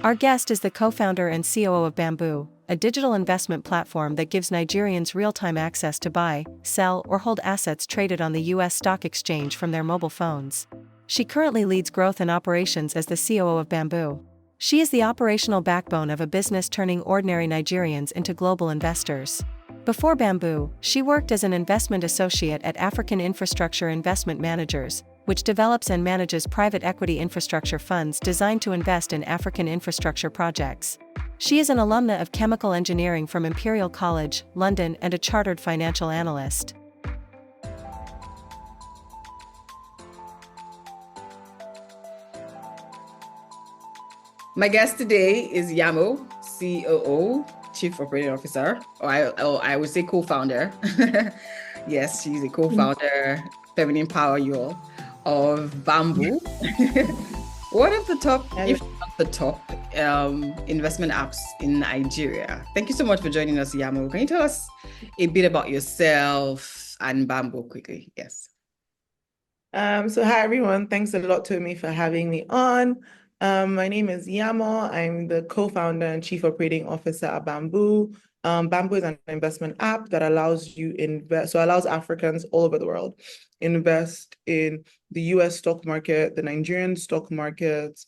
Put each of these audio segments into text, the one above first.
Our guest is the co-founder and COO of Bamboo, a digital investment platform that gives Nigerians real-time access to buy, sell, or hold assets traded on the U.S. stock exchange from their mobile phones. She currently leads growth and operations as the COO of Bamboo. She is the operational backbone of a business turning ordinary Nigerians into global investors. Before Bamboo, she worked as an investment associate at African Infrastructure Investment Managers, which develops and manages private equity infrastructure funds designed to invest in African infrastructure projects. She is an alumna of chemical engineering from Imperial College, London, and a chartered financial analyst. My guest today is Yanmo, COO, Chief Operating Officer, or I would say co-founder. Yes, she's a co-founder, Feminine Power Yule of Bamboo. One of the top, if not the top, investment apps in Nigeria. Thank you so much for joining us, Yanmo. Can you tell us a bit about yourself and Bamboo quickly? Yes. So hi everyone. Thanks a lot, Tomi, for having me on. My name is Yanmo. I'm the co-founder and chief operating officer at Bamboo. Bamboo is an investment app that allows Africans all over the world invest in the US stock market, the Nigerian stock market,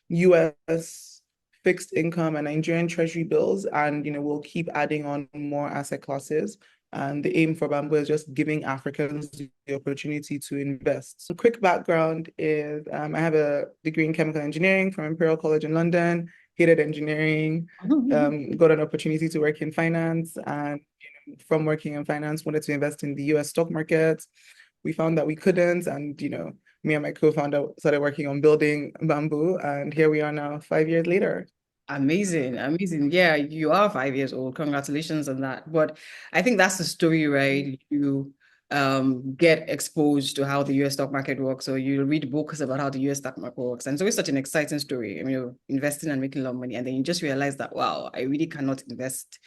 US fixed income and Nigerian treasury bills, and we'll keep adding on more asset classes. And the aim for Bamboo is just giving Africans the opportunity to invest. So quick background is I have a degree in chemical engineering from Imperial College in London, hated engineering, got an opportunity to work in finance, and from working in finance, wanted to invest in the US stock market. We found that we couldn't, and me and my co-founder started working on building Bamboo, and here we are now 5 years later. Amazing, amazing. Yeah, you are 5 years old. Congratulations on that. But I think that's the story, right? You get exposed to how the US stock market works, or you read books about how the US stock market works. And so it's such an exciting story. I mean, you're investing and making a lot of money, and then you just realize that, wow, I really cannot invest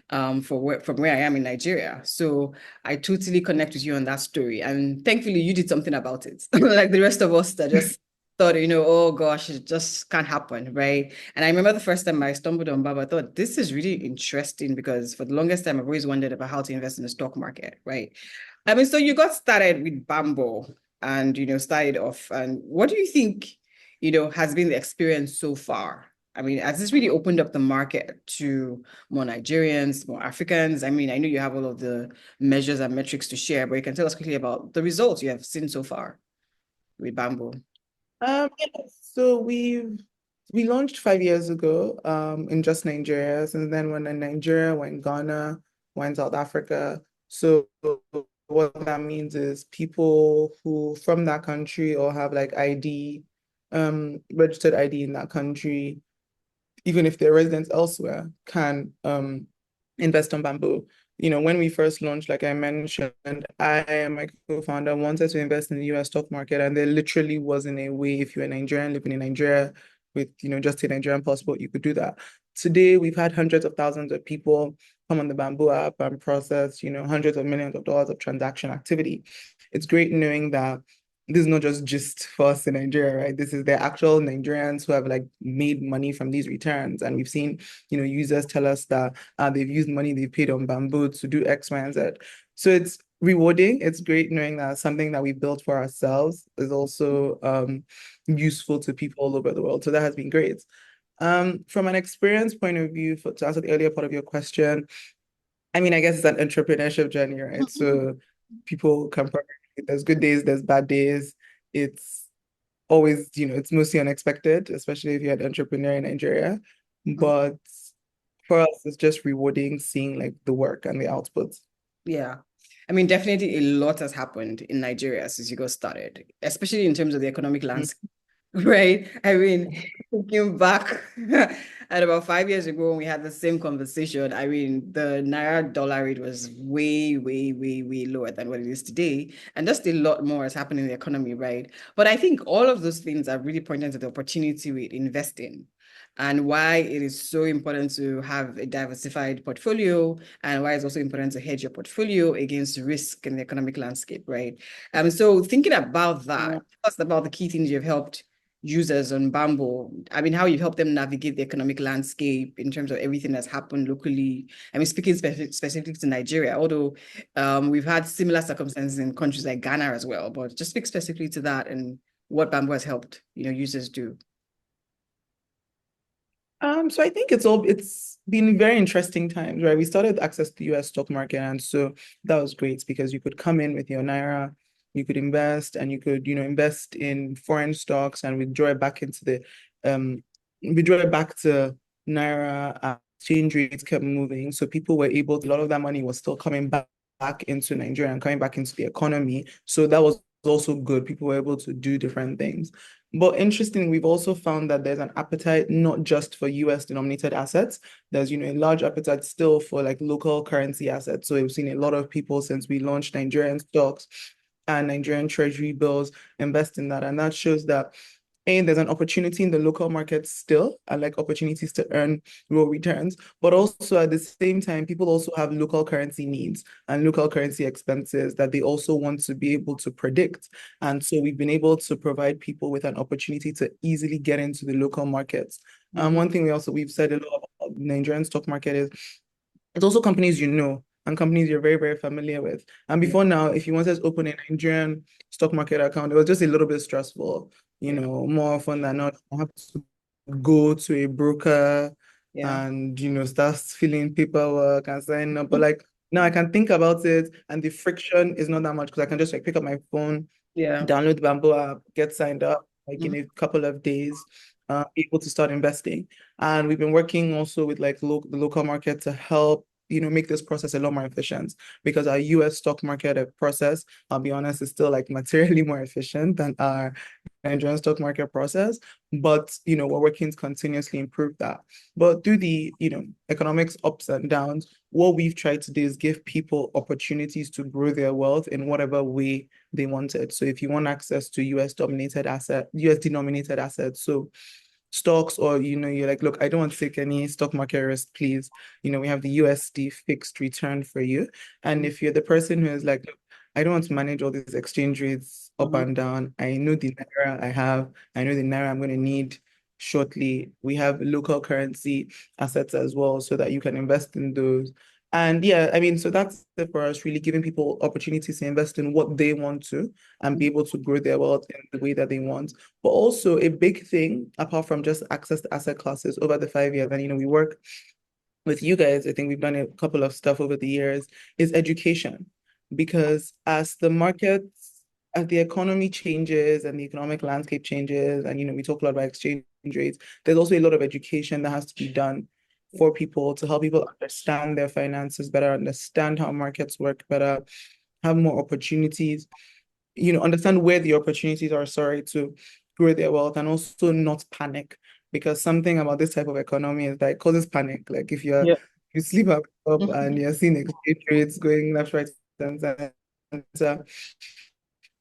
from where I am in Nigeria. So I totally connect with you on that story. And thankfully, you did something about it. Like the rest of us that just thought, oh gosh, it just can't happen, right? And I remember the first time I stumbled on Baba, I thought this is really interesting because for the longest time, I've always wondered about how to invest in the stock market, right? I mean, so you got started with Bamboo and, started off. And what do you think, has been the experience so far? I mean, has this really opened up the market to more Nigerians, more Africans? I mean, I know you have all of the measures and metrics to share, but you can tell us quickly about the results you have seen so far with Bamboo. Yeah, so we launched 5 years ago in just Nigeria, and then we're in Nigeria, we're in Ghana, we're in South Africa. So what that means is people who from that country or have like ID, registered ID in that country, even if they're residents elsewhere, can invest on Bamboo. When we first launched, like I mentioned, I and my co-founder wanted to invest in the US stock market, and there literally wasn't a way if you're a Nigerian living in Nigeria with, just a Nigerian passport, you could do that. Today, we've had hundreds of thousands of people come on the Bamboo app and process, hundreds of millions of dollars of transaction activity. It's great knowing that this is not just for us in Nigeria, right? This is the actual Nigerians who have like made money from these returns. And we've seen, users tell us that they've used money they've paid on Bamboo to do X, Y, and Z. So it's rewarding. It's great knowing that something that we built for ourselves is also useful to people all over the world. So that has been great. From an experience point of view, to answer the earlier part of your question, I mean, I guess it's an entrepreneurship journey, right? So people can probably, there's good days, there's bad days. It's always, it's mostly unexpected, especially if you're an entrepreneur in Nigeria. But for us, it's just rewarding seeing like the work and the outputs. Yeah. I mean, definitely a lot has happened in Nigeria since you got started, especially in terms of the economic landscape. Right. I mean, thinking back at about 5 years ago when we had the same conversation, I mean, the Naira dollar rate was way, way, way, way lower than what it is today. And just a lot more has happened in the economy, right? But I think all of those things are really pointing to the opportunity with investing and why it is so important to have a diversified portfolio and why it's also important to hedge your portfolio against risk in the economic landscape, right? So thinking about that, tell us about the key things you've helped users on Bamboo. I mean, how you help them navigate the economic landscape in terms of everything that's happened locally. I mean, speaking specifically to Nigeria, although we've had similar circumstances in countries like Ghana as well, but just speak specifically to that and what Bamboo has helped, users do. So I think it's been very interesting times, right? We started access to the US stock market, and so that was great because you could come in with your Naira, you could invest, and you could, invest in foreign stocks and withdraw it back into the withdraw it back to Naira. Exchange rates kept moving. So people were able to, a lot of that money was still coming back into Nigeria and coming back into the economy. So that was also good. People were able to do different things. But interestingly, we've also found that there's an appetite not just for US denominated assets. There's, a large appetite still for like local currency assets. So we've seen a lot of people since we launched Nigerian stocks and Nigerian treasury bills invest in that. And that shows that there's an opportunity in the local market still, and like opportunities to earn real returns. But also at the same time, people also have local currency needs and local currency expenses that they also want to be able to predict. And so we've been able to provide people with an opportunity to easily get into the local markets. One thing we've said a lot about the Nigerian stock market is it's also companies and companies you're very, very familiar with. And before now, if you wanted to open a Nigerian stock market account, it was just a little bit stressful. More often than not, I have to go to a broker and, start filling paperwork and signing up. But like now I can think about it and the friction is not that much because I can just like pick up my phone, download the Bamboo app, get signed up like in a couple of days, able to start investing. And we've been working also with like the local market to help make this process a lot more efficient because our US stock market process, I'll be honest, is still like materially more efficient than our Nigerian stock market process. But we're working to continuously improve that. But through the economics ups and downs, what we've tried to do is give people opportunities to grow their wealth in whatever way they wanted. So if you want access to US denominated assets, so stocks, or you're like, look, I don't want to take any stock market risk, please. We have the USD fixed return for you. And if you're the person who is like, look, I don't want to manage all these exchange rates up and down. I know the Naira I know the Naira I'm going to need shortly. We have local currency assets as well so that you can invest in those. And yeah, I mean, so that's it for us, really giving people opportunities to invest in what they want to and be able to grow their wealth in the way that they want. But also a big thing, apart from just access to asset classes over the 5 years, and we work with you guys, I think we've done a couple of stuff over the years, is education. Because as the economy changes and the economic landscape changes, and we talk a lot about exchange rates, there's also a lot of education that has to be done for people to help people understand their finances better, understand how markets work better, have more opportunities, understand where the opportunities are, to grow their wealth, and also not panic. Because something about this type of economy is that it causes panic. Like if you sleep up and you're seeing exchange rates going left, right, center,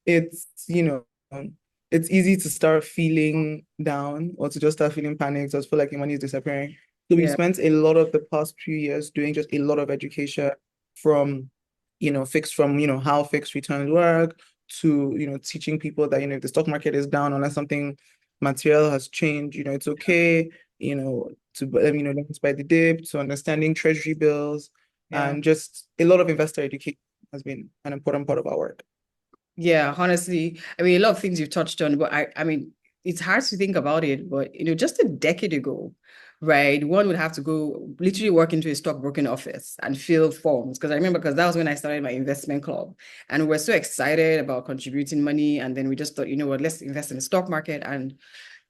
it's it's easy to start feeling down or to just start feeling panicked or feel like your money is disappearing. So we spent a lot of the past few years doing just a lot of education from how fixed returns work to teaching people that if the stock market is down, unless something material has changed, it's okay, to don't buy the dip, to understanding treasury bills, and just a lot of investor education has been an important part of our work. Yeah, honestly, I mean, a lot of things you've touched on, but I mean, it's hard to think about it, but just a decade ago, right, one would have to go literally work into a stockbroking office and fill forms. Because I remember, because that was when I started my investment club, and we're so excited about contributing money, and then we just thought, what, let's invest in the stock market. And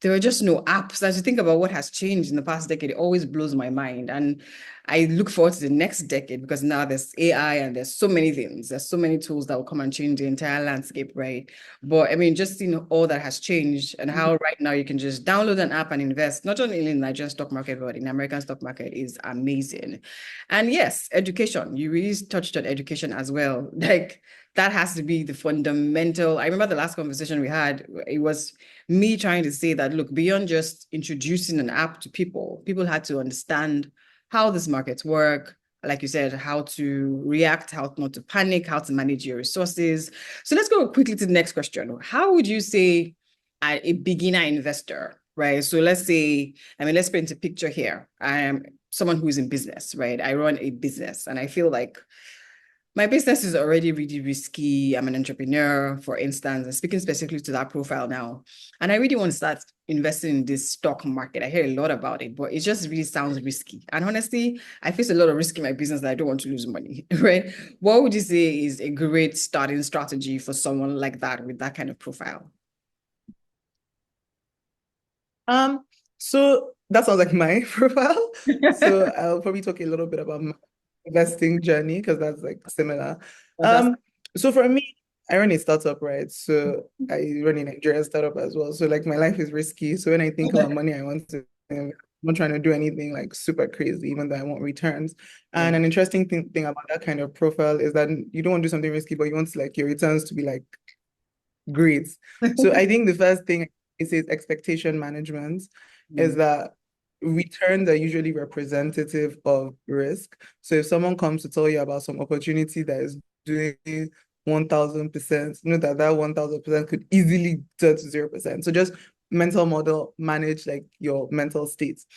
there were just no apps. As you think about what has changed in the past decade, it always blows my mind. And I look forward to the next decade because now there's AI and there's so many things. There's so many tools that will come and change the entire landscape, right? But I mean, just all that has changed and how right now you can just download an app and invest, not only in the Nigerian stock market, but in the American stock market is amazing. And yes, education. You really touched on education as well. Like that has to be the fundamental. I remember the last conversation we had, it was me trying to say that, look, beyond just introducing an app to people, people had to understand how these markets work, like you said, how to react, how not to panic, how to manage your resources. So let's go quickly to the next question. How would you say a beginner investor, right? So let's say, let's paint a picture here. I am someone who is in business, right? I run a business and I feel like my business is already really risky. I'm an entrepreneur, for instance, and speaking specifically to that profile now. And I really want to start investing in this stock market. I hear a lot about it, but it just really sounds risky. And honestly, I face a lot of risk in my business that I don't want to lose money, right? What would you say is a great starting strategy for someone like that with that kind of profile? So that sounds like my profile. So I'll probably talk a little bit about my investing journey because that's like similar. So for me, I run a startup, right? So I run a Nigerian startup as well. So like my life is risky. So when I think about money, I want to, I'm not trying to do anything like super crazy, even though I want returns. And an interesting thing about that kind of profile is that you don't want to do something risky, but you want like your returns to be like great. So I think the first thing is expectation management is that returns are usually representative of risk. So if someone comes to tell you about some opportunity that is doing 1000%, know that 1000% could easily turn to 0%. So just mental model, manage like your mental states.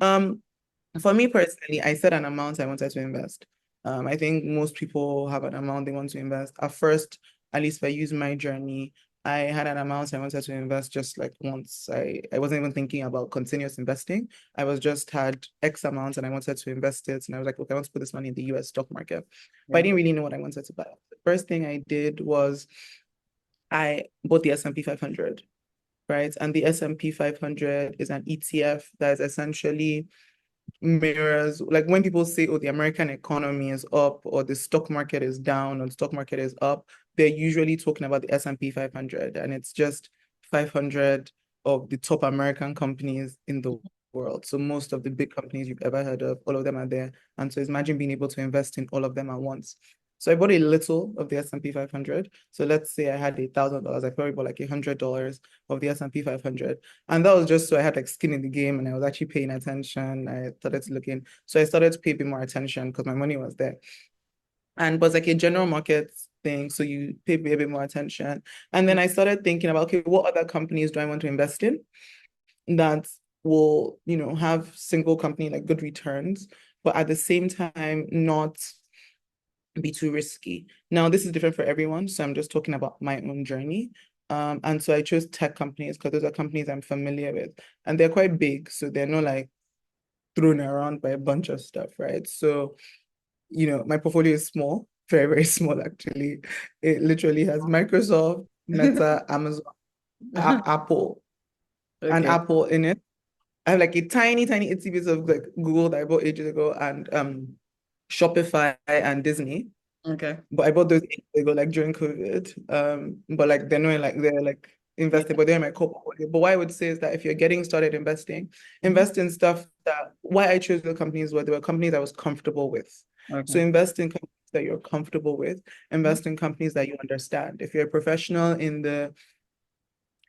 For me personally, I set an amount I wanted to invest. I think most people have an amount they want to invest. At first, at least if I use my journey, I had an amount I wanted to invest just like once. I wasn't even thinking about continuous investing. I was just had X amount and I wanted to invest it. And I was like, okay, I want to put this money in the US stock market. But I didn't really know what I wanted to buy. The first thing I did was I bought the S&P 500, right? And the S&P 500 is an ETF that is essentially mirrors, like when people say, oh, the American economy is up or the stock market is down or the stock market is up, they're usually talking about the S&P 500, and it's just 500 of the top American companies in the world. So most of the big companies you've ever heard of, all of them are there. And so imagine being able to invest in all of them at once. So I bought a little of the S&P 500. So let's say I had $1,000. I probably bought like $100 of the S&P 500. And that was just so I had like skin in the game and I was actually paying attention. I started to look in. So I started to pay a bit more attention because my money was there. And it was like a general market thing. So you pay a bit more attention. And then I started thinking about, okay, what other companies do I want to invest in that will, have single company like good returns, but at the same time not be too risky. Now, this is different for everyone, so I'm just talking about my own journey. And so I chose tech companies because those are companies I'm familiar with, and they're quite big, so they're not like thrown around by a bunch of stuff, right? So, my portfolio is small, very, very small actually. It literally has Microsoft, Meta, Amazon, Apple, and Apple in it. I have like a tiny, tiny itsy bit of like Google that I bought ages ago, and Shopify and Disney. Okay. But I bought those ages ago, like during COVID. But like they're like invested, but they're in my core portfolio. But what I would say is that if you're getting started investing, invest in stuff that why I chose the companies were they were companies I was comfortable with. So invest in companies that you're comfortable with, invest in companies that you understand. If you're a professional in the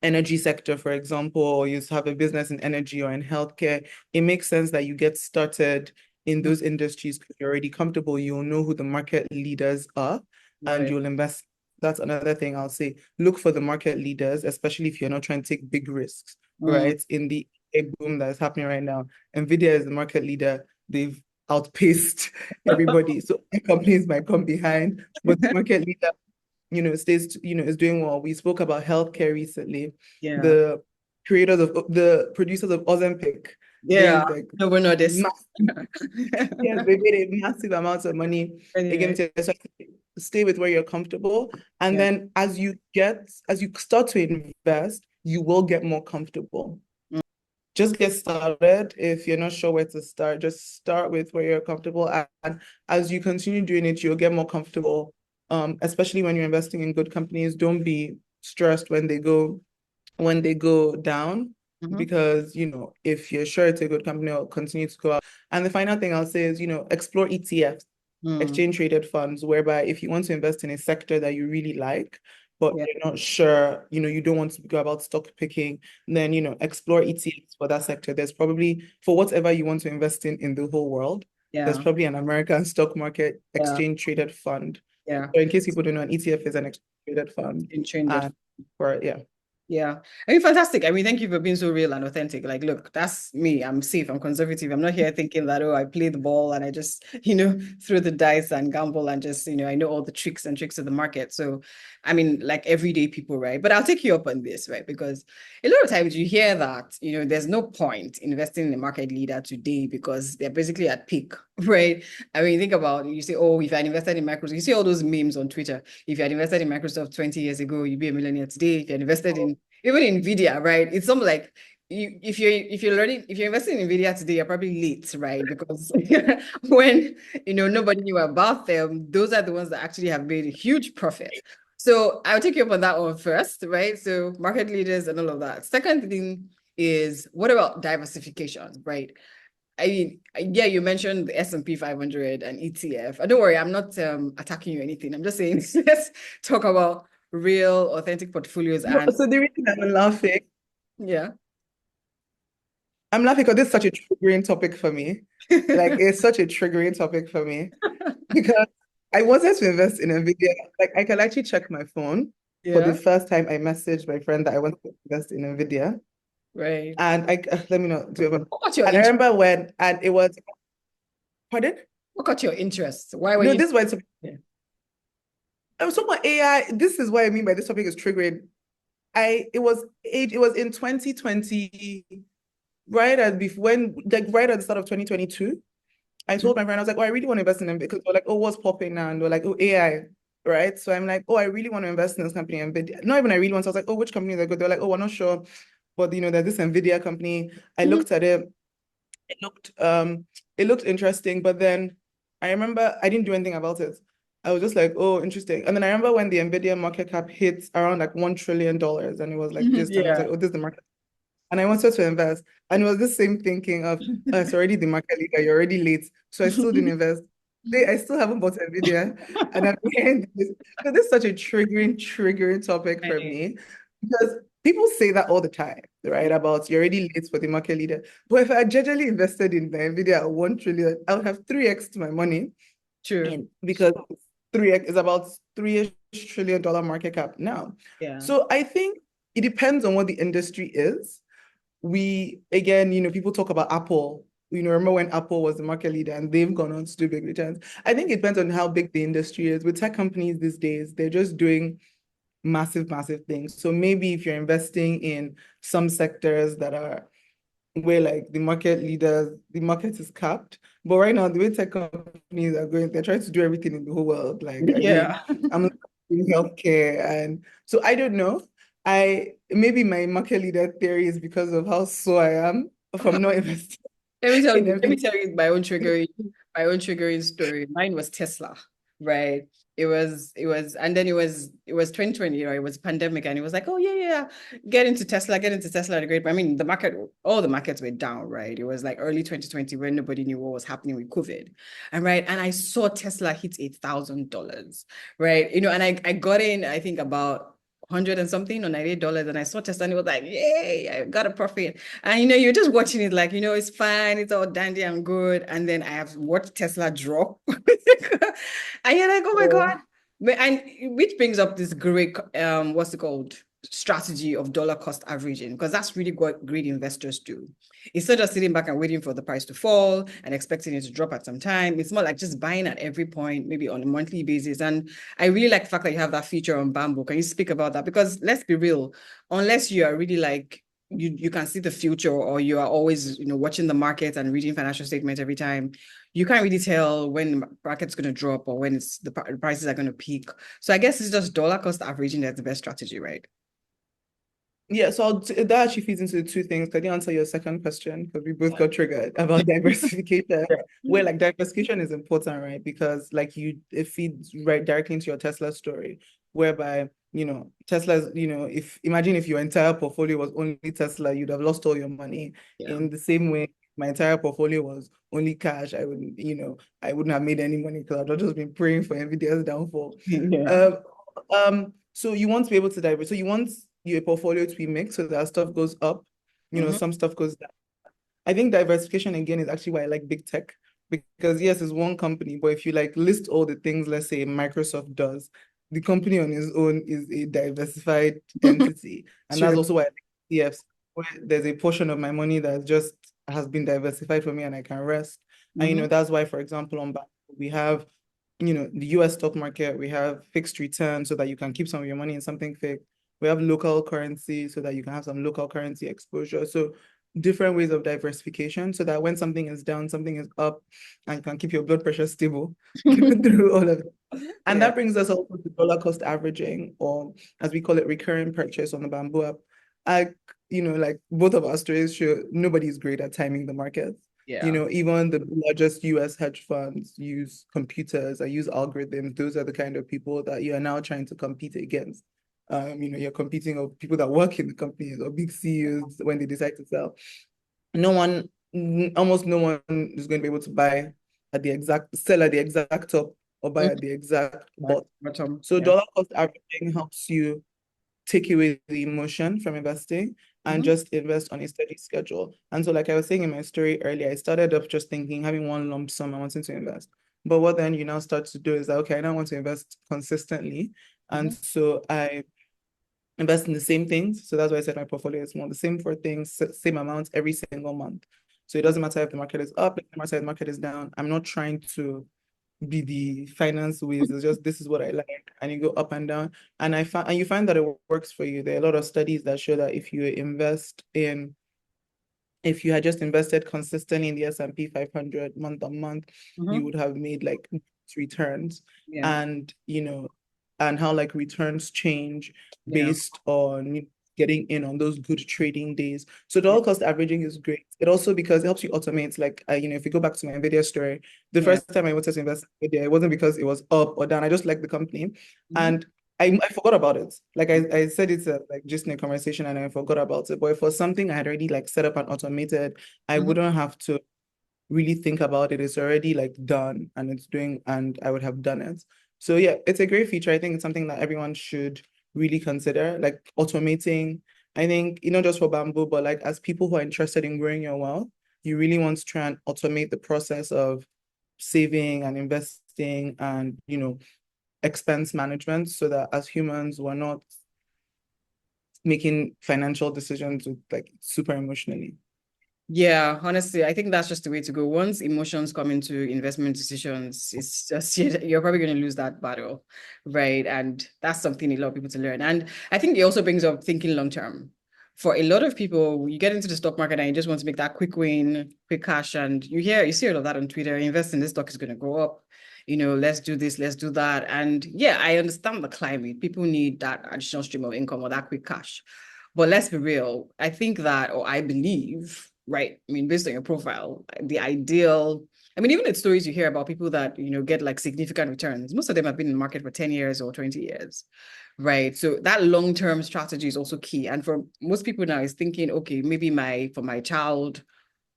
energy sector, for example, or you have a business in energy or in healthcare, it makes sense that you get started in those industries because you're already comfortable. You'll know who the market leaders are and you'll invest. That's another thing I'll say. Look for the market leaders, especially if you're not trying to take big risks, right? In the boom that's happening right now, NVIDIA is the market leader. They've outpaced everybody. So companies might come behind, but the market leader stays, is doing well. We spoke about healthcare recently. Yeah. The producers of Ozempic. Yeah. Like Novo Nordisk. yes, they made a massive amount of money. Again, so stay with where you're comfortable. And then as you start to invest, you will get more comfortable. Just get started. If you're not sure where to start, just start with where you're comfortable. And as you continue doing it, you'll get more comfortable. Especially when you're investing in good companies, don't be stressed when they go down, because if you're sure it's a good company, it'll continue to go up. And the final thing I'll say is, explore ETFs, exchange traded funds, whereby if you want to invest in a sector that you really like, but you're not sure, you don't want to go about stock picking, then explore ETFs for that sector. There's probably, for whatever you want to invest in the whole world, there's probably an American stock market exchange traded fund. Yeah. So in case people don't know, an ETF is an exchange traded fund. Yeah. I mean, fantastic. I mean, thank you for being so real and authentic. Like, look, that's me. I'm safe. I'm conservative. I'm not here thinking that, oh, I play the ball and I just, throw the dice and gamble and just, I know all the tricks and tricks of the market. So, I mean, like everyday people, right? But I'll take you up on this, right? Because a lot of times you hear that, there's no point investing in a market leader today because they're basically at peak, right? I mean, think about it. You say, oh, if I invested in Microsoft, you see all those memes on Twitter. If you had invested in Microsoft 20 years ago, you'd be a millionaire today. If you had invested in even Nvidia, right? It's something like if you're investing in Nvidia today, you're probably late, right? Because when nobody knew about them, those are the ones that actually have made a huge profit. So I'll take you up on that one first, right? So market leaders and all of that. Second thing is, what about diversification, right? I mean, yeah, you mentioned the S&P 500 and ETF. Don't worry, I'm not attacking you or anything. I'm just saying, let's talk about real, authentic portfolios. No, And so the reason yeah, I'm laughing because this is such a triggering topic for me. Like, it's such a triggering topic for me because I wanted to invest in NVIDIA. Like, I can actually check my phone for the yeah, first time I messaged my friend that I wanted to invest in NVIDIA. right. And let me know. What got your And I interest? remember when, and it was, pardon? What got your interest? Why were No, you? this is why it's, Yeah. I was talking about AI. This is what I mean by this topic is triggering. It was in 2020, right at the start of 2022. I told my friend, I was like, oh, I really want to invest in them because they're like, oh, what's popping now? And they're like, oh, AI, right? So I'm like, oh, I really want to invest in this company, NVIDIA. Not even I really want. So I was like, oh, which company is good? They're like, oh, we're not sure, but there's this NVIDIA company. I Mhm. looked at it. It looked interesting, but then I remember I didn't do anything about it. I was just like, oh, interesting. And then I remember when the NVIDIA market cap hit around like $1 trillion, and it was like this, and I was like, Yeah. oh, this is the market. And I wanted to invest. And it was the same thinking of, oh, it's already the market leader, you're already late. So I still didn't invest. I still haven't bought NVIDIA. And I'm hearing this. So this is such a triggering topic for Right. me because people say that all the time, right? About you're already late for the market leader. But if I had generally invested in the NVIDIA at 1 trillion, I would have 3x to my money. True. And because 3x is about $3 trillion market cap now. Yeah. So I think it depends on what the industry is. Again, people talk about Apple. Remember when Apple was the market leader and they've gone on to do big returns. I think it depends on how big the industry is. With tech companies these days, they're just doing massive, massive things. So maybe if you're investing in some sectors that are where like the market is capped. But right now, the way tech companies are going, they're trying to do everything in the whole world. Like, I mean, Yeah. I'm in healthcare. And so I don't know. Maybe my market leader theory is because of how slow I am from not investing Let me tell in you, let me everything. tell you my own triggering story. Mine was Tesla, right? And then it was 2020, it was pandemic, and it was like, oh yeah, yeah, get into Tesla, great. But I mean, all the markets were down, right? It was like early 2020 when nobody knew what was happening with COVID. And I saw Tesla hit $8,000, right? And I got in, I think about 100 and something or $98, and I saw Tesla and it was like, yay, I got a profit. And you're just watching it like, it's fine, it's all dandy and good. And then I have watched Tesla drop. And you're like, oh my God. And which brings up this great what's it called? Strategy of dollar cost averaging, because that's really what great investors do. Instead of sitting back and waiting for the price to fall and expecting it to drop at some time, it's more like just buying at every point, maybe on a monthly basis. And I really like the fact that you have that feature on Bamboo. Can you speak about that? Because let's be real, unless you are really like you can see the future, or you are always watching the market and reading financial statements every time, you can't really tell when the market's going to drop or when the prices are going to peak. So I guess it's just dollar cost averaging that's the best strategy, right? Yeah, so that actually feeds into the two things. I didn't answer your second question because we both got triggered about diversification. Where like diversification is important, right? Because like it feeds right directly into your Tesla story, whereby Tesla's, if imagine if your entire portfolio was only Tesla, you'd have lost all your money. Yeah. In the same way, my entire portfolio was only cash, I wouldn't have made any money because I've just been praying for NVIDIA's downfall. Yeah. So you want to be able to diversify. So you want your portfolio to be mixed so that stuff goes up, Mhm. some stuff goes down. I think diversification again is actually why I like big tech, because yes, it's one company, but if you like list all the things, let's say Microsoft does, the company on its own is a diversified entity. And that's True. also why I like ETFs, where there's a portion of my money that just has been diversified for me and I can rest. And that's why, for example, on Bank, we have, the US stock market, we have fixed return so that you can keep some of your money in something fixed. We have local currency so that you can have some local currency exposure. So different ways of diversification so that when something is down, something is up, and you can keep your blood pressure stable through all of it. And Yeah. that brings us also to dollar cost averaging, or as we call it, recurring purchase on the Bamboo app. Like both of our stories show nobody's great at timing the markets. Yeah. Even the largest US hedge funds use computers, I use algorithms. Those are the kind of people that you are now trying to compete against. You're competing with people that work in the companies or big CEOs when they decide to sell. Almost no one is going to be able to sell at the exact top or buy at the exact bottom. So Yeah. dollar cost averaging helps you take away the emotion from investing and just invest on a steady schedule. And so, like I was saying in my story earlier, I started off just thinking, having one lump sum, I wanted to invest. But what then you now start to do is that, okay, I now want to invest consistently. And so I invest in the same things. So that's why I said my portfolio is small, the same four things, same amounts every single month. So it doesn't matter if the market is up, it doesn't matter if the market is down. I'm not trying to be the finance whiz. It's just, this is what I like, and you go up and down. And you find that it works for you. There are a lot of studies that show that if you had just invested consistently in the S&P 500 month on month, you would have made like returns. Yeah. And how like returns change based on getting in on those good trading days. So dollar cost averaging is great. It also, because it helps you automate, like, if you go back to my Nvidia story, the first time I wanted to invest in Nvidia, it wasn't because it was up or down. I just liked the company. And I forgot about it. Like I said, it's like just in a conversation and I forgot about it. But if it was something I had already like set up and automated, I wouldn't have to really think about it. It's already like done and it's doing, and I would have done it. So yeah, it's a great feature. I think it's something that everyone should really consider, like automating. I think, not just for Bamboo, but like as people who are interested in growing your wealth, you really want to try and automate the process of saving and investing and, expense management, so that as humans, we're not making financial decisions with like super emotionally. Yeah, honestly, I think that's just the way to go. Once emotions come into investment decisions, it's just you're probably going to lose that battle, right? And that's something a lot of people to learn. And I think it also brings up thinking long term. For a lot of people, you get into the stock market and you just want to make that quick win, quick cash, and you see a lot of that on Twitter. Invest in this stock, is going to go up. Let's do this, let's do that. And yeah, I understand the climate. People need that additional stream of income or that quick cash. But let's be real. I think that, or I believe, right? I mean, based on your profile, the ideal, I mean, even the stories you hear about people that, get like significant returns, most of them have been in the market for 10 years or 20 years, right? So that long-term strategy is also key. And for most people now is thinking, okay, maybe for my child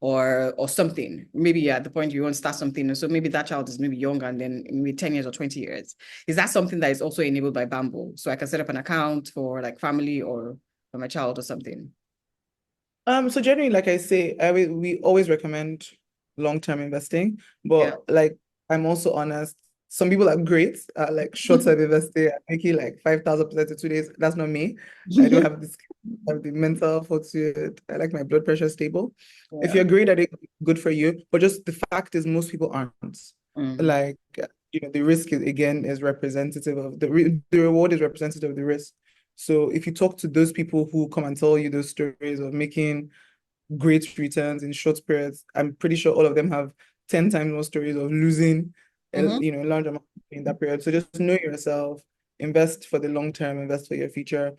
or something, maybe at the point you want to start something. And so maybe that child is maybe young and then maybe 10 years or 20 years. Is that something that is also enabled by Bamboo? So I can set up an account for like family or for my child or something. So generally, like I say, we always recommend long-term investing, but like I'm also honest, some people are great at like short-term investing, making like 5,000% in 2 days. That's not me. I don't have the mental fortitude. I like my blood pressure stable. If you're great at it, good for you. But just the fact is, most people aren't. Like, the risk is representative of the reward is representative of the risk. So if you talk to those people who come and tell you those stories of making great returns in short periods, I'm pretty sure all of them have 10 times more stories of losing a large amount in that period. So just know yourself, invest for the long term, invest for your future.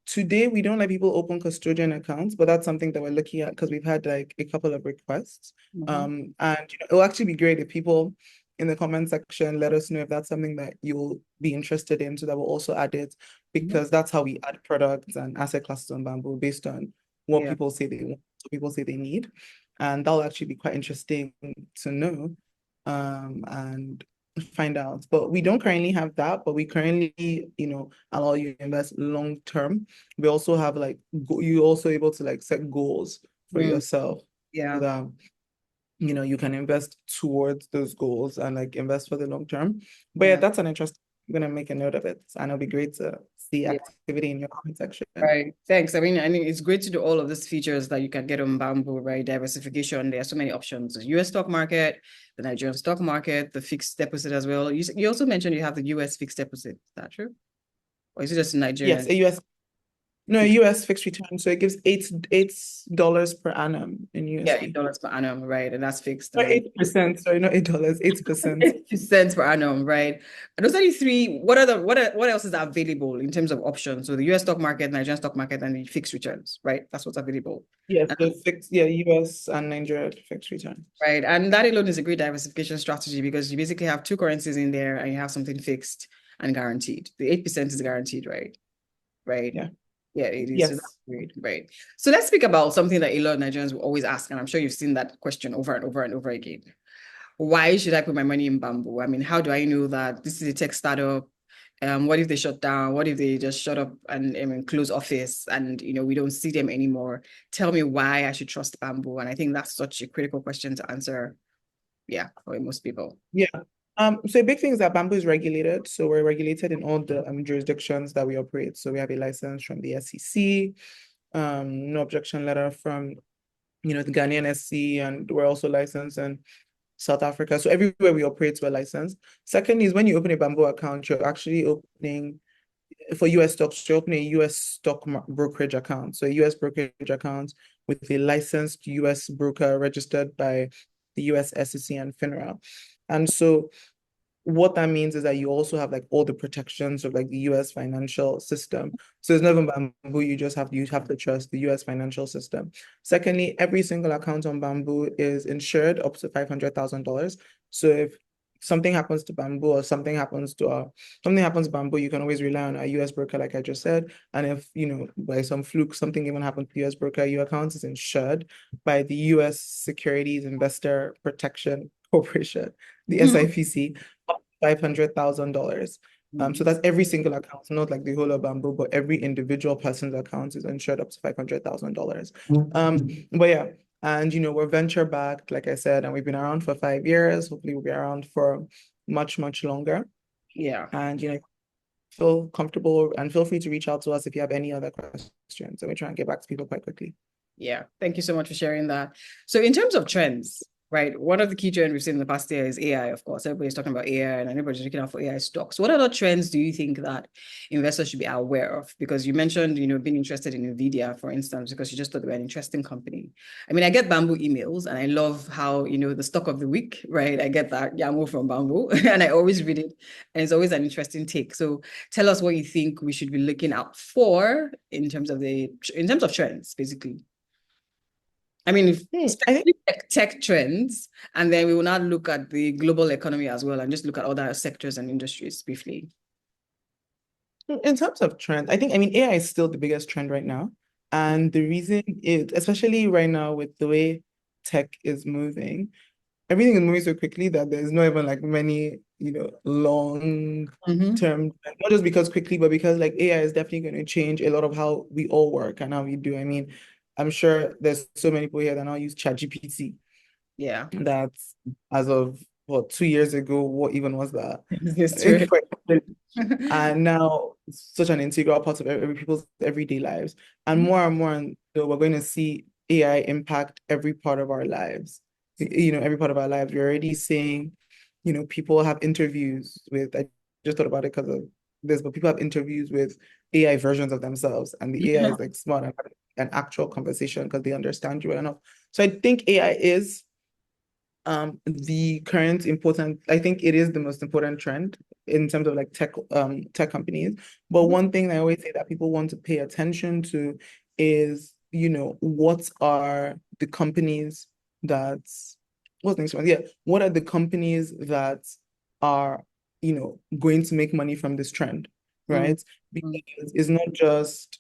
Today we don't let people open custodian accounts, but that's something that we're looking at because we've had like a couple of requests. And it'll actually be great if people in the comment section let us know if that's something that you'll be interested in, so that we'll also add it, because that's how we add products and asset classes on Bamboo based on what people say they want, what people say they need. And that'll actually be quite interesting to know and find out. But we don't currently have that, but we currently, allow you to invest long term. We also have like, you're also able to like set goals for yourself. Yeah. So that, you can invest towards those goals and like invest for the long term. But yeah, that's an interesting gonna make a note of it, and it'll be great to see Yeah. activity in your comment section. Right. Thanks. I mean, it's great to do all of these features that you can get on Bamboo, right? Diversification. There are so many options. The US stock market, the Nigerian stock market, the fixed deposit as well. You also mentioned you have the US fixed deposit. Is that true? Or is it just Yes, Nigerian? a US fixed return, so it gives $8 per annum in Yeah, USD. $8 per annum, right? And that's fixed. Or 8%, sorry, not $8, 8%. 8% per annum, right? And those are the three. What else is available in terms of options? So the US stock market, Nigerian stock market, and the fixed returns, right? That's what's available. Yes, US and Nigeria fixed return. Right. And that alone is a great diversification strategy because you basically have two currencies in there and you have something fixed and guaranteed. The 8% is guaranteed, right? Right. Yeah. Yeah, it is. Yes. So that's great. Right. So let's speak about something that a lot of Nigerians will always ask, and I'm sure you've seen that question over and over and over again. Why should I put my money in Bamboo? I mean, how do I know that this is a tech startup? What if they shut down? What if they just shut up and close office and we don't see them anymore? Tell me why I should trust Bamboo. And I think that's such a critical question to answer. Yeah, for most people. Yeah. So a big thing is that Bamboo is regulated. So we're regulated in all the jurisdictions that we operate. So we have a license from the SEC, no objection letter from the Ghanaian SC, and we're also licensed in South Africa. So everywhere we operate, we're licensed. Second is when you open a Bamboo account, you're actually opening for US stocks, you're opening a US stock brokerage account. So a US brokerage account with a licensed US broker registered by the US SEC and FINRA. And so what that means is that you also have like all the protections of like the US financial system. So it's not even Bamboo, you have to trust the US financial system. Secondly, every single account on Bamboo is insured up to $500,000. So if something happens to Bamboo or something happens to Bamboo, you can always rely on a US broker, like I just said. And if by some fluke something even happened to the US broker, your account is insured by the US Securities Investor Protection Corporation, the SIPC, $500,000. So that's every single account, not like the whole of Bamboo, but every individual person's account is insured up to $500,000. But yeah, and we're venture backed, like I said, and we've been around for 5 years. Hopefully we'll be around for much, much longer. Yeah. And feel comfortable and feel free to reach out to us if you have any other questions. And we try and get back to people quite quickly. Yeah. Thank you so much for sharing that. So in terms of trends, right, one of the key trends we've seen in the past year is AI, of course. Everybody's talking about AI and everybody's looking out for AI stocks. What other trends do you think that investors should be aware of? Because you mentioned, being interested in NVIDIA, for instance, because you just thought they were an interesting company. I mean, I get Bamboo emails and I love how, the stock of the week, right? I get that Yanmo from Bamboo and I always read it and it's always an interesting take. So tell us what you think we should be looking out for in terms of trends, basically. I mean, I think tech trends, and then we will not look at the global economy as well and just look at other sectors and industries briefly. In terms of trend, I mean, AI is still the biggest trend right now. And the reason is, especially right now with the way tech is moving, everything is moving so quickly that there's not even like many, long term, not just because quickly, but because like AI is definitely going to change a lot of how we all work and how we do. I mean, I'm sure there's so many people here that now use ChatGPT. Yeah. That's as of 2 years ago, what even was that? It's true. And now it's such an integral part of every people's everyday lives. And more and more, we're going to see AI impact every part of our lives. Every part of our lives. We're already seeing, people have interviews with, I just thought about it because of this, but people have interviews with AI versions of themselves. And the AI is like smart and an actual conversation because they understand you well enough. So I think AI is the current important, I think it is the most important trend in terms of like tech companies. But one thing I always say that people want to pay attention to is, what are the companies that, what are the companies that are, going to make money from this trend, right? Because it's not just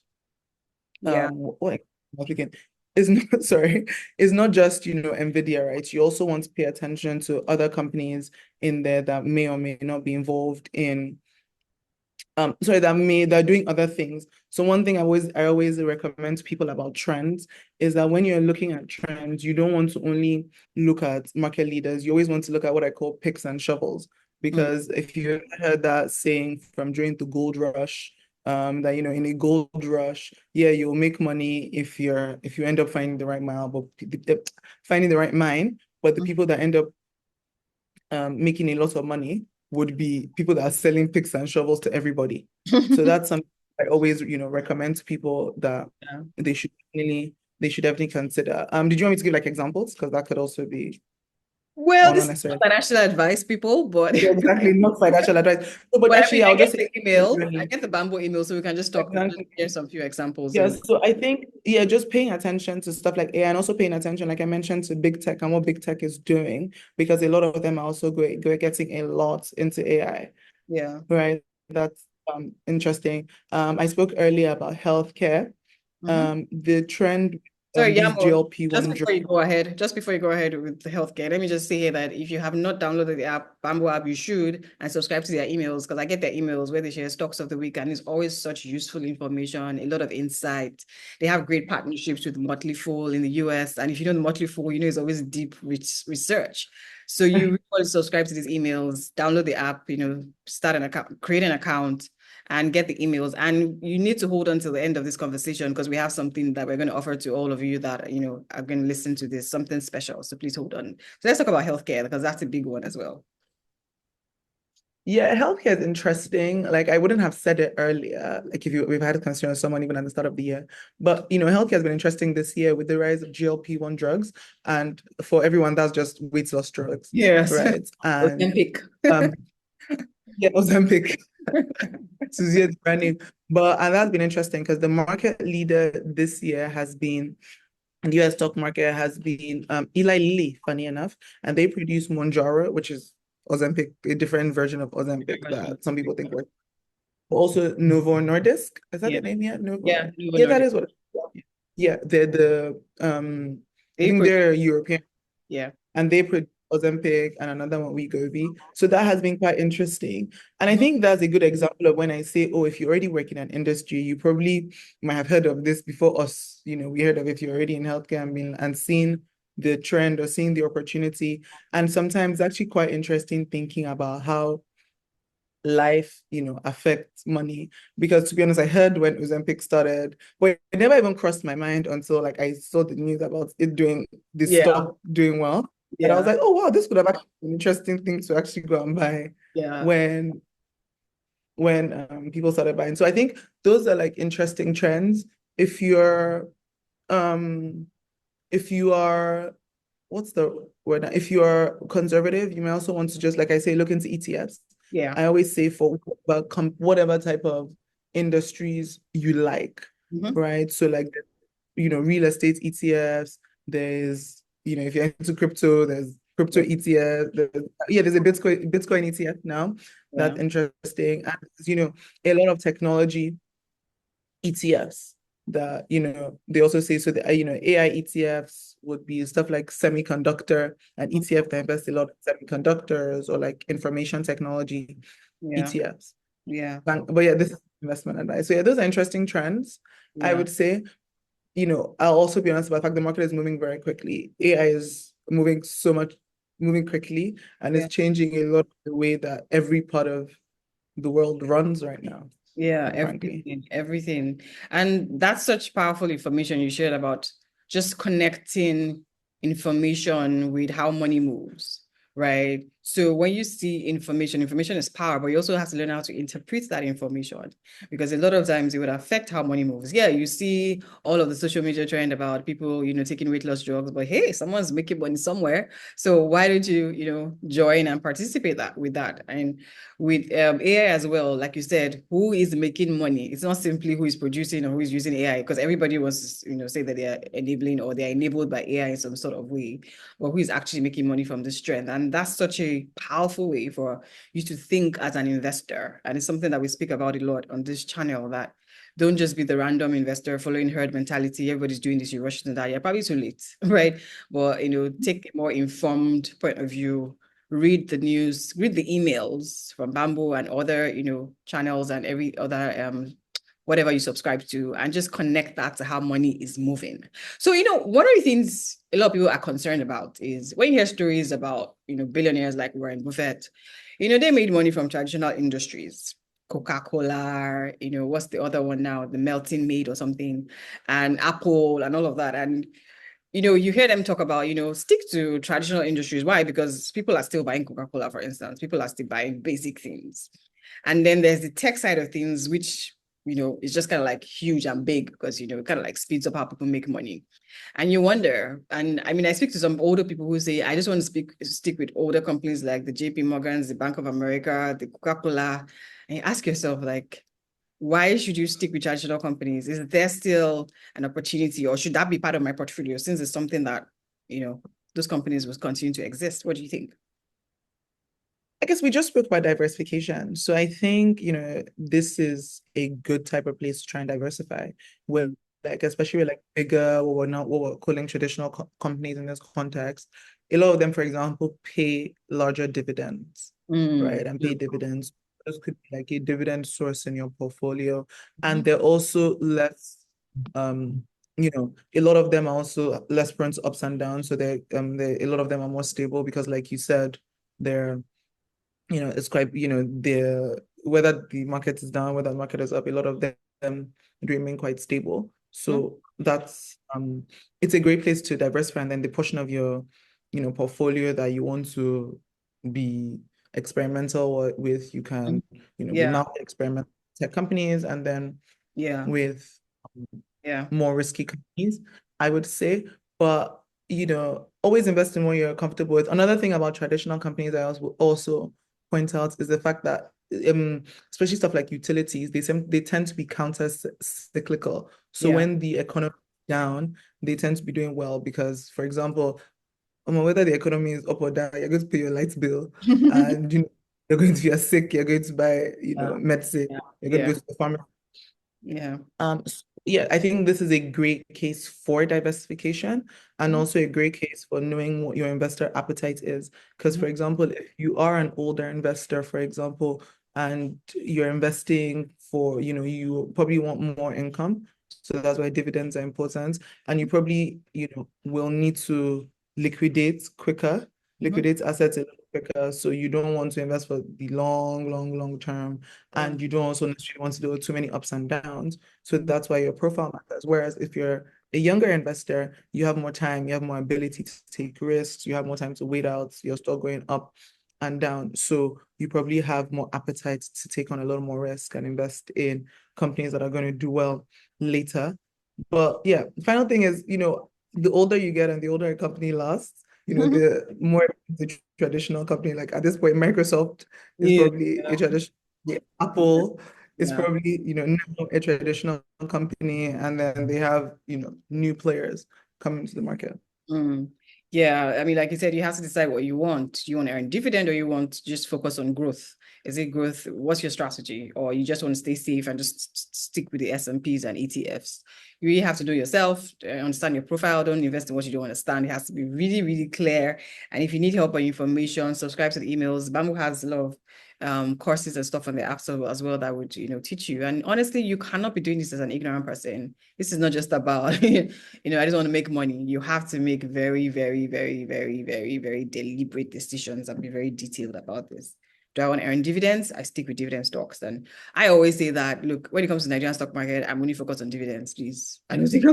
it's not, sorry, it's not just, NVIDIA, right? You also want to pay attention to other companies in there that may or may not be involved in, they're doing other things. So one thing I always recommend to people about trends is that when you're looking at trends, you don't want to only look at market leaders. You always want to look at what I call picks and shovels, because if you ever heard that saying from during the gold rush, that in a gold rush, yeah, you'll make money if you end up finding the right mile, but finding the right mine, but the people that end up making a lot of money would be people that are selling picks and shovels to everybody. So that's something I always, recommend to people that they should definitely consider. Did you want me to give like examples? Because that could also be Well, not this is necessarily. not financial advice, people, but Yeah, exactly, not financial advice. No, but but I actually, mean, I I'll just get say the email. I generally. get the Bamboo email, so we can just talk, just Exactly. share some few examples. Yeah, And so I think, just paying attention to stuff like AI and also paying attention, like I mentioned, to big tech and what big tech is doing, because a lot of them are also getting a lot into AI, yeah. right? That's interesting. I spoke earlier about healthcare. The trend, Sorry, these Yanmo, GLP-1 drugs. just before you go ahead with the healthcare, let me just say that if you have not downloaded the app, Bamboo app, you should, and subscribe to their emails, because I get their emails where they share stocks of the week, and it's always such useful information, a lot of insight. They have great partnerships with Motley Fool in the US, and if you know the Motley Fool, it's always deep research. So you really want to subscribe to these emails, download the app, start an account, create an account, and get the emails. And you need to hold on till the end of this conversation, because we have something that we're going to offer to all of you that, are going to listen to this, something special. So please hold on. So let's talk about healthcare, because that's a big one as well. Yeah, healthcare is interesting. Like I wouldn't have said it earlier, like if we've had a concern with someone even at the start of the year. But healthcare has been interesting this year with the rise of GLP-1 drugs. And for everyone, that's just weight loss drugs. Yes. Right. And Ozempic. yeah, Ozempic. Susie is brand new. And that's been interesting because the market leader this year has been, in the US stock market, has been Eli Lilly, funny enough. And they produce Mounjaro, which is Ozempic, a different version of Ozempic that some people think works. Also, Novo Nordisk. Is that Yeah. the name yet? Novo? Yeah. Yeah, that is what. Yeah, they're I think they're European. Yeah. And they produce Ozempic and another one, Wegovy. So that has been quite interesting. And I think that's a good example of when I say, oh, if you already work in an industry, you probably might have heard of this before us. We heard of it if you're already in healthcare and seen the trend or seeing the opportunity. And sometimes actually quite interesting thinking about how life, affects money. Because to be honest, I heard when Ozempic started, but it never even crossed my mind until like I saw the news about it doing this stock doing well. And I was like, oh wow, this could have actually been an interesting thing to actually go and buy when people started buying. So I think those are like interesting trends. If you're what's the word? If you are conservative, you may also want to just, like I say, look into ETFs. Yeah. I always say for whatever type of industries you like, right? So like, real estate ETFs, there's, if you're into crypto, there's crypto ETF. There's a Bitcoin ETF now. That's interesting. And, a lot of technology ETFs that, they also say, so the, AI ETFs would be stuff like semiconductor, and ETF that invest a lot in semiconductors, or like information technology ETFs. Yeah. But yeah, this is investment advice. So yeah, those are interesting trends. I would say, I'll also be honest about the fact the market is moving very quickly. AI is moving quickly, and it's changing a lot of the way that every part of the world runs right now. Yeah, everything. And that's such powerful information you shared about just connecting information with how money moves, right? So when you see information is power, but you also have to learn how to interpret that information, because a lot of times it would affect how money moves. Yeah, you see all of the social media trend about people, taking weight loss drugs, but hey, someone's making money somewhere. So why don't you, join and participate with that? And with AI as well, like you said, who is making money? It's not simply who is producing or who is using AI, because everybody wants to, say that they are enabling or they are enabled by AI in some sort of way, but who is actually making money from this trend. And that's such a powerful way for you to think as an investor. And it's something that we speak about a lot on this channel, that don't just be the random investor following herd mentality. Everybody's doing this, you rush into that. You're probably too late, right? But, take a more informed point of view, read the news, read the emails from Bamboo and other, channels and every other whatever you subscribe to, and just connect that to how money is moving. So, one of the things a lot of people are concerned about is when you hear stories about, billionaires like Warren Buffett, they made money from traditional industries. Coca-Cola, what's the other one now? The Melting Maid or something, and Apple and all of that. And, you hear them talk about, stick to traditional industries. Why? Because people are still buying Coca-Cola, for instance. People are still buying basic things. And then there's the tech side of things, which, is just kind of like huge and big because, it kind of like speeds up how people make money. And you wonder, and I mean, I speak to some older people who say, I just want to stick with older companies like the JP Morgans, the Bank of America, the Coca-Cola. And you ask yourself, like, why should you stick with traditional companies? Is there still an opportunity, or should that be part of my portfolio since it's something that, those companies will continue to exist? What do you think? I guess we just spoke about diversification. So I think, this is a good type of place to try and diversify where, like, especially with like bigger, what we're calling traditional companies in this context. A lot of them, for example, pay larger dividends, right? And pay dividends. This could be like a dividend source in your portfolio. And they're also less, a lot of them are also less prone to ups and downs. So a lot of them are more stable because, like you said, they're it's quite, whether the market is down, whether the market is up, a lot of them remain quite stable. So that's it's a great place to diversify. And then the portion of your, portfolio that you want to be experimental with, you can, be now experiment tech companies, and then with more risky companies, I would say. But always invest in what you're comfortable with. Another thing about traditional companies I also point out is the fact that especially stuff like utilities, they tend to be counter-cyclical. So when the economy is down, they tend to be doing well because, for example, whether the economy is up or down, you're going to pay your light bill, and you're going to, you're sick, you're going to buy, medicine, you're going to go to the pharmacy. I think this is a great case for diversification, and also a great case for knowing what your investor appetite is. Because, for example, if you are an older investor, for example, and you're investing for, you probably want more income. So that's why dividends are important. And you probably, will need to liquidate assets a little quicker. So you don't want to invest for the long term. And you don't also necessarily want to do too many ups and downs. So that's why your profile matters. Whereas if you're a younger investor, you have more time, you have more ability to take risks, you have more time to wait out your stock going up and down. So you probably have more appetite to take on a little more risk and invest in companies that are going to do well later. But yeah, the final thing is, the older you get and the older a company lasts, the more the traditional company. Like at this point, Microsoft is probably a traditional. Yeah, Apple is probably, now a traditional company, and then they have, new players coming to the market. Yeah, I mean, like you said, you have to decide what you want. Do you want to earn dividend, or you want to just focus on growth? Is it growth? What's your strategy? Or you just want to stay safe and just stick with the S&Ps and ETFs? You really have to do it yourself, understand your profile. Don't invest in what you don't understand. It has to be really, really clear. And if you need help or information, subscribe to the emails. Bamboo has a lot of courses and stuff on the app store as well that would, teach you. And honestly, you cannot be doing this as an ignorant person. This is not just about, I just want to make money. You have to make very, very, very, very, very, very deliberate decisions and be very detailed about this. Do I want to earn dividends? I stick with dividend stocks. And I always say that, look, when it comes to the Nigerian stock market, I'm only focused on dividends, please. I don't think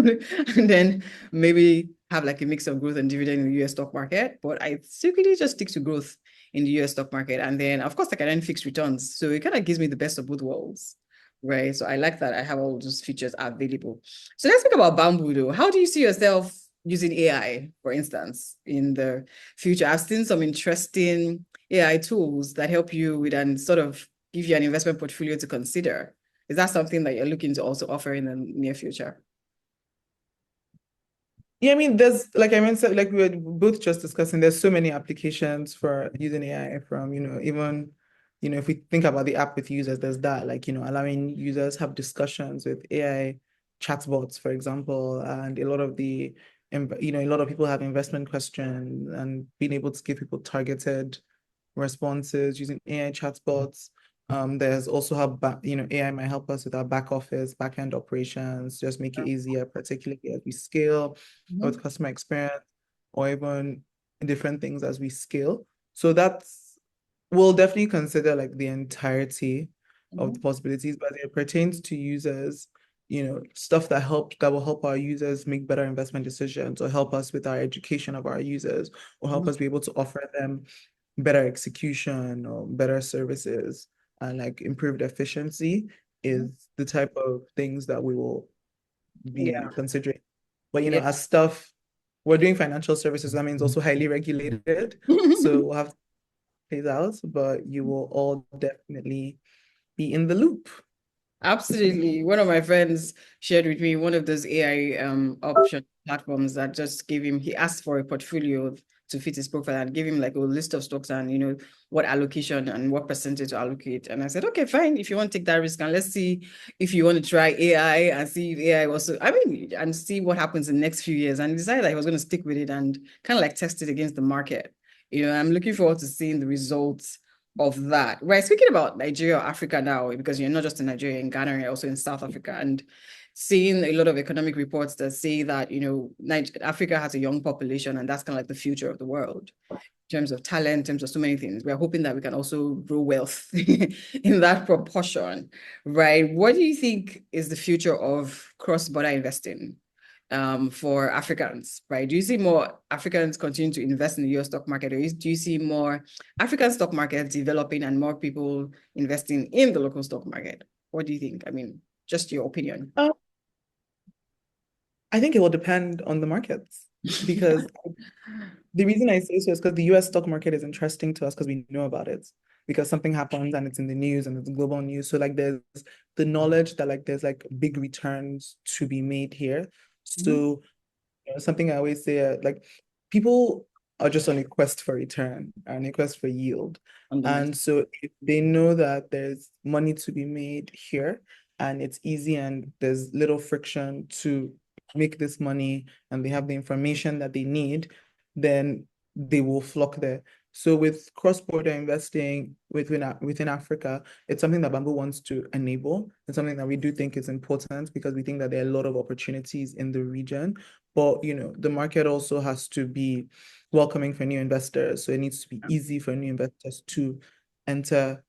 and then maybe have like a mix of growth and dividend in the US stock market. But I secretly just stick to growth in the US stock market. And then, of course, I can earn fixed returns. So it kind of gives me the best of both worlds, right? So I like that I have all those features available. So let's talk about Bamboo, though. How do you see yourself using AI, for instance, in the future? I've seen some interesting AI tools that help you with and sort of give you an investment portfolio to consider. Is that something that you're looking to also offer in the near future? Yeah, I mean, there's, like I mentioned, like we were both just discussing, there's so many applications for using AI from, even, if we think about the app with users, there's that, like, allowing users have discussions with AI chatbots, for example, and a lot of people have investment questions, and being able to give people targeted responses using AI chatbots. There's also how AI might help us with our back office, back end operations, just make it easier, particularly as we scale with customer experience or even different things as we scale. So we'll definitely consider like the entirety of the possibilities, but it pertains to users, stuff that will help our users make better investment decisions or help us with our education of our users or help us be able to offer them better execution or better services and like improved efficiency is the type of things that we will be considering. But as stuff we're doing financial services, that means also highly regulated. So we'll have to phase out, but you will all definitely be in the loop. Absolutely. One of my friends shared with me one of those AI option platforms that just gave him, he asked for a portfolio to fit his profile and gave him like a list of stocks and what allocation and what percentage to allocate. And I said, okay, fine, if you want to take that risk, and let's see if you want to try AI and see if AI also, and see what happens in the next few years. And he decided that he was going to stick with it and kind of like test it against the market. I'm looking forward to seeing the results of that. Right. Speaking about Nigeria or Africa now, because you're not just in Nigeria, in Ghana, you're also in South Africa, and seeing a lot of economic reports that say that, Africa has a young population, and that's kind of like the future of the world in terms of talent, in terms of so many things. We're hoping that we can also grow wealth in that proportion, right? What do you think is the future of cross-border investing? For Africans, right? Do you see more Africans continue to invest in the US stock market, or do you see more African stock market developing and more people investing in the local stock market? What do you think? Just your opinion. I think it will depend on the markets because the reason I say so is because the US stock market is interesting to us because we know about it, because something happens and it's in the news and it's global news. So like there's the knowledge that like there's like big returns to be made here. So something I always say, like people are just on a quest for return and a quest for yield. And so if they know that there's money to be made here and it's easy and there's little friction to make this money and they have the information that they need, then they will flock there. So with cross-border investing within Africa, it's something that Bamboo wants to enable. It's something that we do think is important because we think that there are a lot of opportunities in the region. But the market also has to be welcoming for new investors. So it needs to be easy for new investors to enter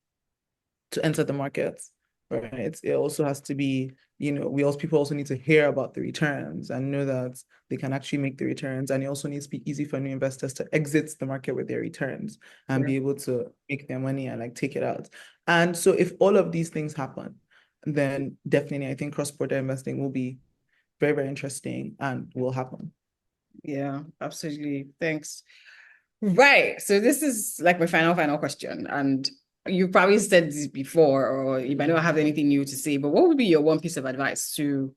the market. Right. It also has to be, people also need to hear about the returns and know that they can actually make the returns. And it also needs to be easy for new investors to exit the market with their returns and be able to make their money and like take it out. And so if all of these things happen, then definitely I think cross-border investing will be very, very interesting and will happen. Yeah, absolutely. Thanks. Right. So this is like my final question. And you probably said this before, or you might not have anything new to say, but what would be your one piece of advice to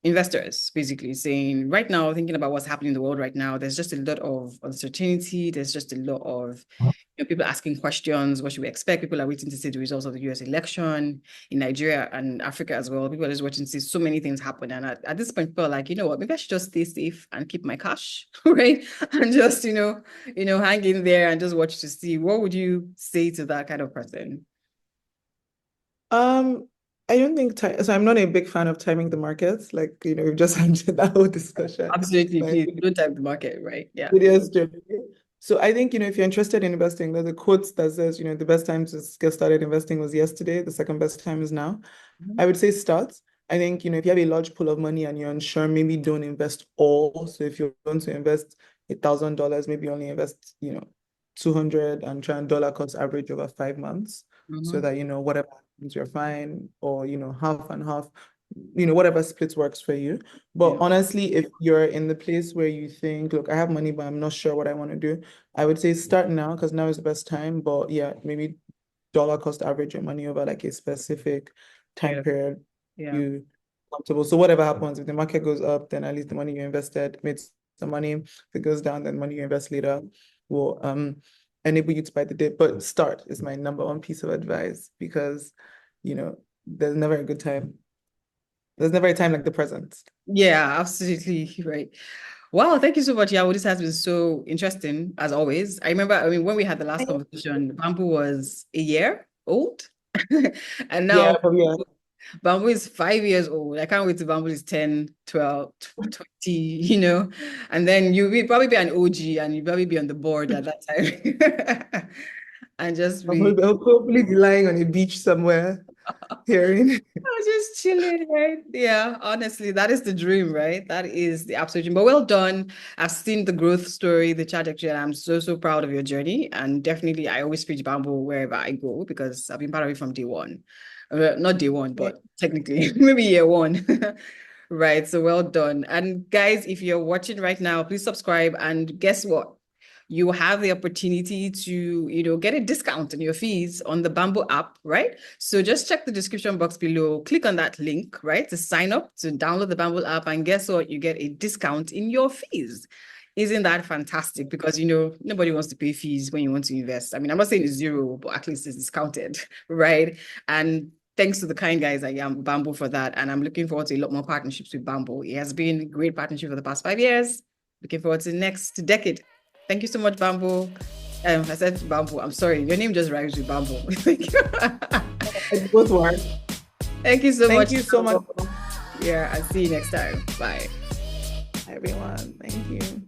investors, basically saying right now, thinking about what's happening in the world right now, there's just a lot of uncertainty. There's just a lot of people asking questions. What should we expect? People are waiting to see the results of the US election in Nigeria and Africa as well. People are just watching to see so many things happen. And at this point, people are like, you know what, maybe I should just stay safe and keep my cash, right? And just, hang in there and just watch to see. What would you say to that kind of person? I don't think so. I'm not a big fan of timing the markets. Like, we've just had that whole discussion. Absolutely, please don't time the market, right? Yeah. So I think, if you're interested in investing, there's a quote that says, the best time to get started investing was yesterday. The second best time is now. I would say start. I think, if you have a large pool of money and you're unsure, maybe don't invest all. So if you want to invest $1,000, maybe only invest, 200 and try and dollar cost average over 5 months so that, whatever happens, you're fine, or, half and half, whatever split works for you. But honestly, if you're in the place where you think, look, I have money, but I'm not sure what I want to do, I would say start now because now is the best time. But yeah, maybe dollar cost average your money over like a specific time period. You comfortable. So whatever happens, if the market goes up, then at least the money you invested made some money. If it goes down, then money you invest later will enable you to buy the dip. But start is my number one piece of advice because there's never a good time. There's never a time like the present. Yeah, absolutely right. Wow, thank you so much. Yeah, this has been so interesting as always. I remember, when we had the last conversation, Bamboo was a year old. And Yeah, now yeah. bamboo is 5 years old. I can't wait till bamboo is 10, 12, 20, and then you'll probably be an OG and you'll probably be on the board at that time. And just be I'll hopefully be lying on a beach somewhere, hearing. I was just chilling, right? Yeah, honestly, that is the dream, right? That is the absolute dream. But well done. I've seen the growth story, the trajectory, and I'm so, so proud of your journey. And definitely, I always preach bamboo wherever I go because I've been part of it from day one. Not day one, but technically, maybe year one. Right. So well done. And guys, if you're watching right now, please subscribe. And guess what? You have the opportunity to, get a discount on your fees on the Bamboo app, right? So just check the description box below, click on that link, right, to sign up, to download the Bamboo app, and guess what? You get a discount in your fees. Isn't that fantastic? Because, nobody wants to pay fees when you want to invest. I mean, I'm not saying it's zero, but at least it's discounted, right? And thanks to the kind guys at Bamboo for that. And I'm looking forward to a lot more partnerships with Bamboo. It has been a great partnership for the past 5 years. Looking forward to the next decade. Thank you so much, Bamboo. I said Bamboo. I'm sorry. Your name just rhymes with Bamboo. Thank you. It both work. Thank you so much. Thank you so much. Yeah, I'll see you next time. Bye. Everyone. Thank you.